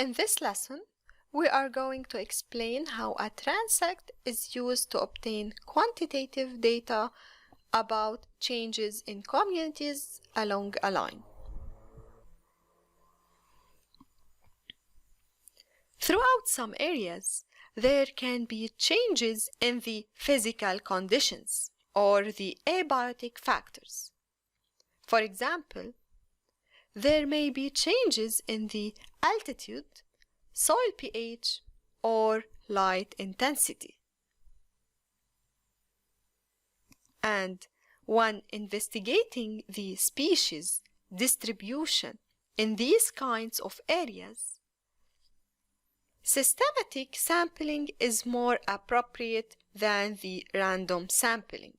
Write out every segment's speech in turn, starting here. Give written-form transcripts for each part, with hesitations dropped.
In this lesson, we are going to explain how a transect is used to obtain quantitative data about changes in communities along a line. Throughout some areas, there can be changes in the physical conditions or the abiotic factors. For example, there may be changes in the altitude, soil pH, or light intensity. And when investigating the species distribution in these kinds of areas, systematic sampling is more appropriate than the random sampling.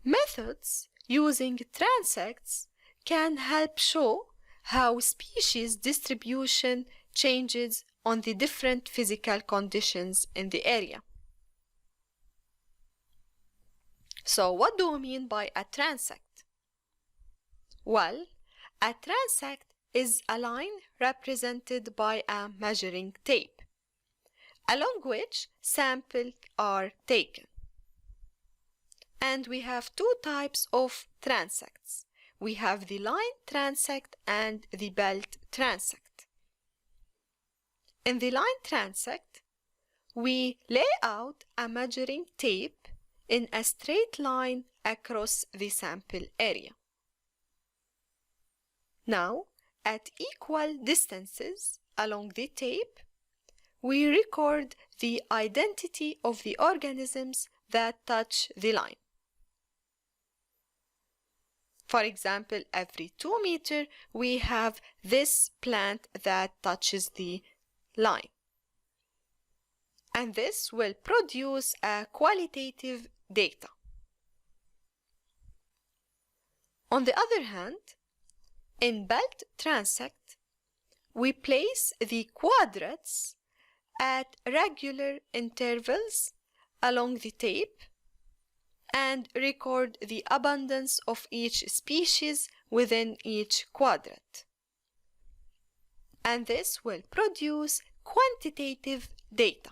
Methods using transects can help show how species distribution changes on the different physical conditions in the area. So what do we mean by a transect? Well, a transect is a line represented by a measuring tape, along which samples are taken. And we have two types of transects. We have the line transect and the belt transect. In the line transect, we lay out a measuring tape in a straight line across the sample area. Now, at equal distances along the tape, we record the identity of the organisms that touch the line. For example, every 2 meters, we have this plant that touches the line. And this will produce a qualitative data. On the other hand, in belt transect, we place the quadrats at regular intervals along the tape and record the abundance of each species within each quadrant. And this will produce quantitative data.